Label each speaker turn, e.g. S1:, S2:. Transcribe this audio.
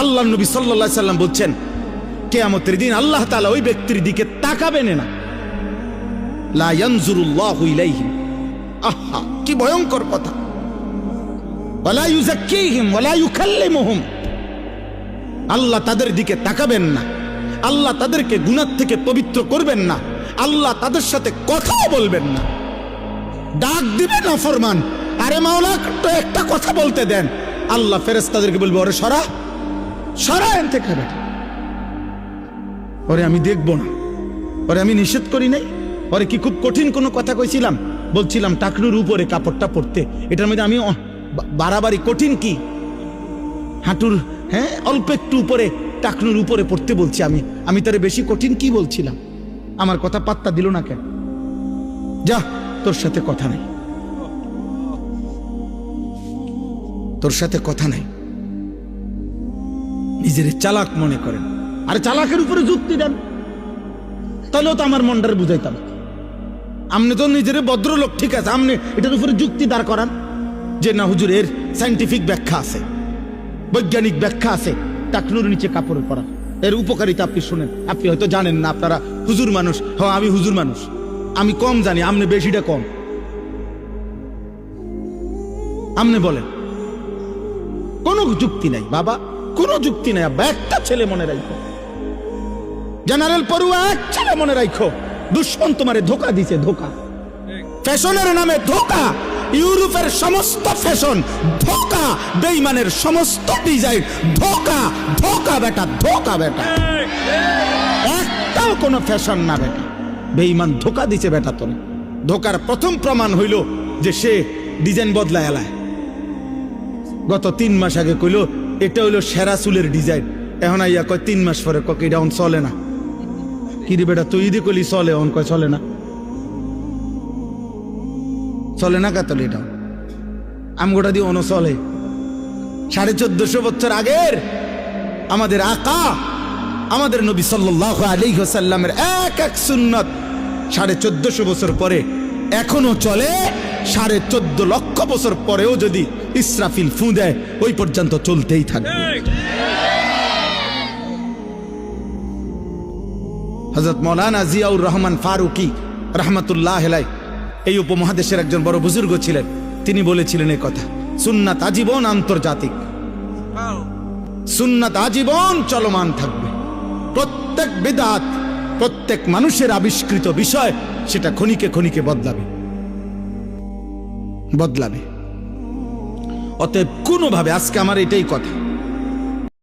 S1: আল্লাহ নবী সাল্লাল্লাহু আলাইহি সাল্লাম বলছেন কিয়ামতের দিন আল্লাহ তাআলা ওই ব্যক্তির দিকে তাকাবেন না, লা ইয়ানজুরুল্লাহু ইলাইহিম। আহা, কি ভয়ঙ্কর কথা! ওয়ালা ইউযাক্কিহিম ওয়ালা ইউকাল্লিমুহুম। আল্লাহ তাদের দিকে তাকাবেন না, আল্লাহ তাদেরকে গুনাহ থেকে পবিত্র করবেন না, আল্লাহ তাদের সাথে কথাও বলবেন না, ডাক দিবেন না ফরমান, আরে মাওলা তো একটা কথা বলতে দেন। আল্লাহ ফেরেশতাদেরকে বলবে, ওরে সরা সরা এন থেকে, ওরে আমি দেখবো না, ওরে আমি নিষেধ করি নাই, ওরে কি খুব কঠিন কোনো কথা কইছিলাম? বলছিলাম টাকনুর উপরে কাপড়টা পরতে, এটার মধ্যে আমি বাড়াবাড়ি কঠিন কি? হাঁটুর অল্প একটু উপরে টাকনুর উপরে পড়তে বলছি আমি তারে বেশি কঠিন কি বলছিলাম? আমার কথা পাত্তা দিল না কেন? যা, তোর সাথে কথা নাই, তোর সাথে কথা নাই। নিজের চালাক মনে করেন, আরে চালাকের উপরে যুক্তি দেন, তাহলেও তো আমার মনটারে বুঝাইতাম। আপনি তো নিজের ভদ্রলোক, ঠিক আছে, আপনি এটার উপরে যুক্তি দাঁড় করান যে না হুজুর এর সায়েন্টিফিক ব্যাখ্যা আছে, বৈজ্ঞানিক ব্যাখ্যা আছে টাকনুর নিচে কাপড় পরা, এর উপকারিতা আপনি শুনেন। আপনি হয়তো জানেন না, আপনারা হুজুর মানুষ। হ্যাঁ, আমি হুজুর মানুষ, আমি কম জানি, আপনি বেশিটা কম। আপনি বলেন, কোনো যুক্তি নাই বাবা, কোনো যুক্তি নাই। আব্বা, একটা ছেলে মনে রাখো, জেনারেল পড়ুয়া এক ছেলে মনে রাখো, দুশ্মন তোমারে ধোকা দিছে, ধোকা, ফ্যাশনের নামে ধোকা, ইউরোপের সমস্ত ফ্যাশন ধোকা, বেঈমানের সমস্ত ডিজাইন ধোকা, ধোকা বেটা, ধোকা বেটা, একটাও কোনো ফ্যাশন না বেটা, বেঈমান ধোকা দিছে বেটা তোরে। ধোকার প্রথম প্রমাণ হইল যে সে ডিজাইন বদলায় এলায়। গত 3 মাস আগে কইল এটা হইলো সেরা চুলের ডিজাইন, এখন আইয়া কয় 3 মাস পরে কয় এটা অন চলে না। কি রে বেটা, তুই ইদি কইলি চলে, অন কয় চলে না, চলে না কাতলে, এটা আমগোটা দিয়ে অন চলে। 1450 বছর আগের আমাদের আকা আমাদের নবী সাল্লাল্লাহু আলাইহি ওয়াসাল্লামের এক এক সুন্নাত 1450 বছর পরে এখনো চলে। 14.5 লক্ষ বছর পরেও যদি ইসরাফিল ফু দেয়, ওই পর্যন্ত চলতেই থাকবে। হযরত মাওলানা জিয়াউর রহমান ফারুকি রাহমাতুল্লাহ আলাইহি এই উপমহাদেশের একজন বড় বুজুর্গ ছিলেন। তিনি বলেছিলেন এই কথা, সুন্নাত আজীবন আন্তর্জাতিক, সুন্নাত আজীবন চলমান থাকবে। প্রত্যেক বিদআত, প্রত্যেক মানুষের আবিষ্কৃত বিষয়, সেটা ক্ষণিকে ক্ষণিকে বদলাবে, বদলাবে। অতএব কোনোভাবে, আজকে আমার এটাই কথা,